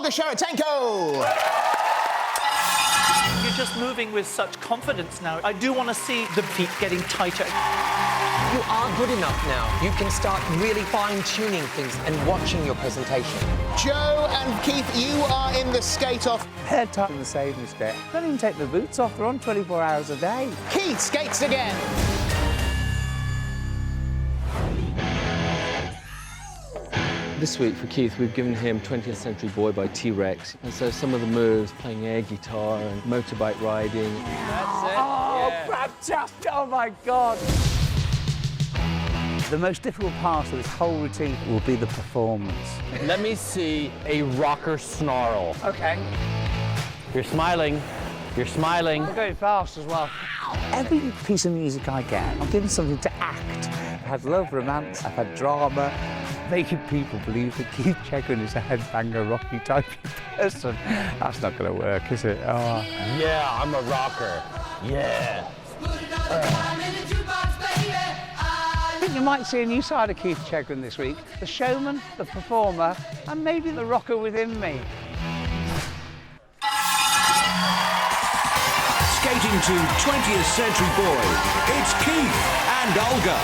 Olga Sharatenko. You're just moving with such confidence now. I do want to see the feet getting tighter. You are good enough now. You can start really fine-tuning things and watching your presentation. Joe and Keith, you are in the skate-off. They're time the same mistake. Don't even take the boots off. They're on 24 hours a day. Keith skates again. This week for Keith, we've given him 20th Century Boy by T-Rex. And so some of the moves, playing air guitar and motorbike riding. That's it. Oh, yeah. Fantastic. Oh, my God. The most difficult part of this whole routine will be the performance. Let me see a rocker snarl. OK. You're smiling. You're smiling. I'm going fast as well. Every piece of music I get, I'm given something to act. I've had love, romance, I've had drama, making people believe that Keith Chegwin is a headbanger, rocky type of person. That's not going to work, is it? Oh. Yeah, I'm a rocker. Yeah. I think you might see a new side of Keith Chegwin this week. The showman, the performer, and maybe the rocker within me. Skating to 20th Century Boy, it's Keith and Olga.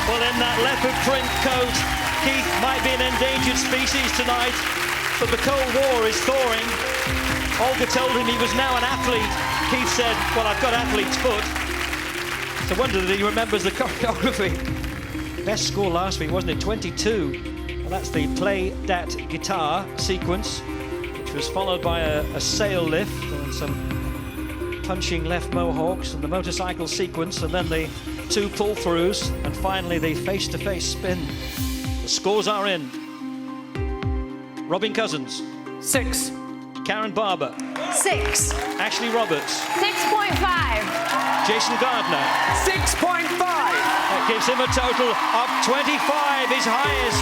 Well, in that leopard print coat, Keith might be an endangered species tonight, but the Cold War is thawing. Olga told him he was now an athlete. Keith said, well, I've got athlete's foot. It's a wonder that he remembers the choreography. Best score last week, wasn't it? 22. Well, that's the play that guitar sequence, which was followed by a sail lift and some punching left mohawks and the motorcycle sequence, and then the two pull-throughs, and finally the face-to-face spin. The scores are in. Robin Cousins. 6. Karen Barber. 6. Ashley Roberts. 6.5. Jason Gardner. 6.5. That gives him a total of 25, his highest.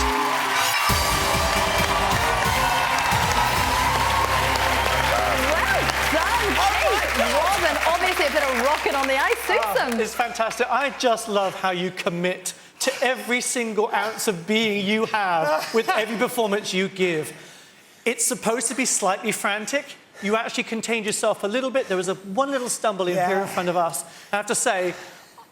Robin, obviously a bit of rocking on the ice suits him. It's fantastic. I just love how you commit to every single ounce of being you have with every performance you give. It's supposed to be slightly frantic. You actually contained yourself a little bit. There was one little stumble in here in front of us. I have to say,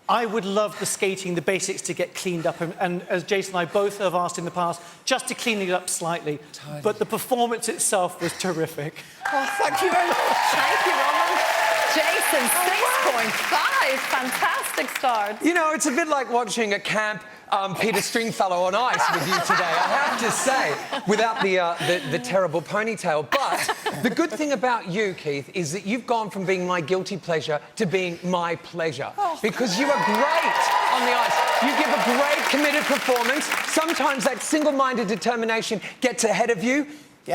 I would love the skating, the basics to get cleaned up, and as Jason and I both have asked in the past, just to clean it up slightly. Tiny. But the performance itself was terrific. Oh, thank you very much. Thank you, Robin. Jason, 6.5. Fantastic start. You know, it's a bit like watching a camp Peter Stringfellow on ice with you today, I have to say, without the terrible ponytail. But the good thing about you, Keith, is that you've gone from being my guilty pleasure to being my pleasure. Because you are great on the ice. You give a great, committed performance. Sometimes that single-minded determination gets ahead of you,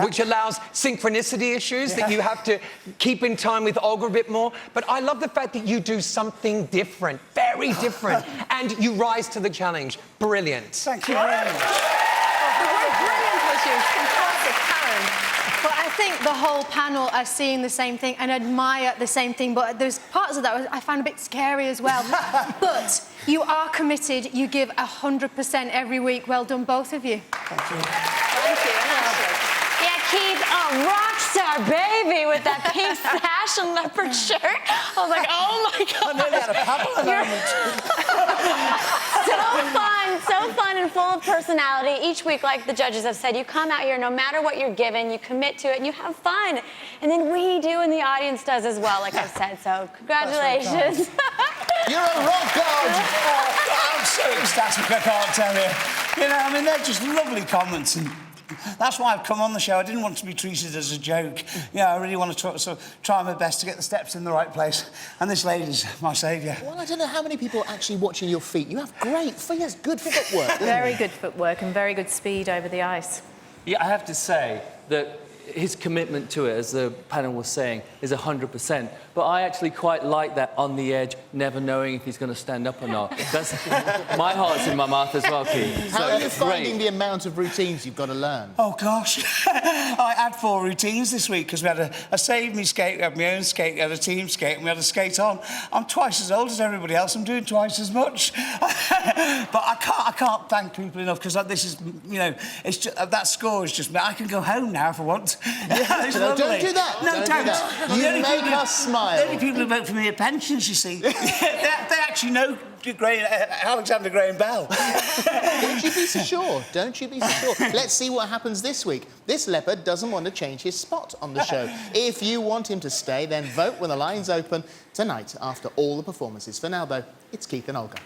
which allows synchronicity issues that you have to keep in time with Olga a bit more. But I love the fact that you do something different, very different, and you rise to the challenge. Brilliant. Thank you very much. The word brilliant was used. Fantastic, Karen. But I think the whole panel are seeing the same thing and admire the same thing, but there's parts of that I found a bit scary as well. But You are committed. You give 100% every week. Well done, both of you. Thank you. And Ashley. Yeah, Keith, a rock star baby with that pink sash and leopard shirt. I was like, oh my God. I nearly had a Pamela moment. So fun and full of personality. Each week, like the judges have said, you come out here, no matter what you're given, you commit to it and you have fun. And then we do and the audience does as well, like I've said. So congratulations. You're a rock god. Oh, I'm so ecstatic, I can't tell you. You know, I mean, they're just lovely comments, and that's why I've come on the show. I didn't want to be treated as a joke. You know, I really want to try my best to get the steps in the right place. And this lady's my saviour. Well, I don't know how many people are actually watching your feet. You have great feet. Yes, good footwork. Very good footwork and very good speed over the ice. Yeah, I have to say that his commitment to it, as the panel was saying, is 100%. But I actually quite like that on the edge, never knowing if he's going to stand up or not. That's, my heart's in my mouth as well, Keith. How are you finding great. the amount of routines you've got to learn? Oh, gosh. I had 4 routines this week because we had a save me skate, we had my own skate, we had a team skate, and we had a skate on. I'm twice as old as everybody else. I'm doing twice as much. But I can't thank people enough because this is, you know, it's just, that score is just... I can go home now if I want. Yeah, no, don't do that. No, don't. Do that. You make us smile. The only people who vote for me are pensions, you see. they actually know Alexander Graham Bell. Don't you be so sure. Don't you be so sure. Let's see what happens this week. This leopard doesn't want to change his spot on the show. If you want him to stay, then vote when the lines open tonight after all the performances. For now, though, it's Keith and Olga.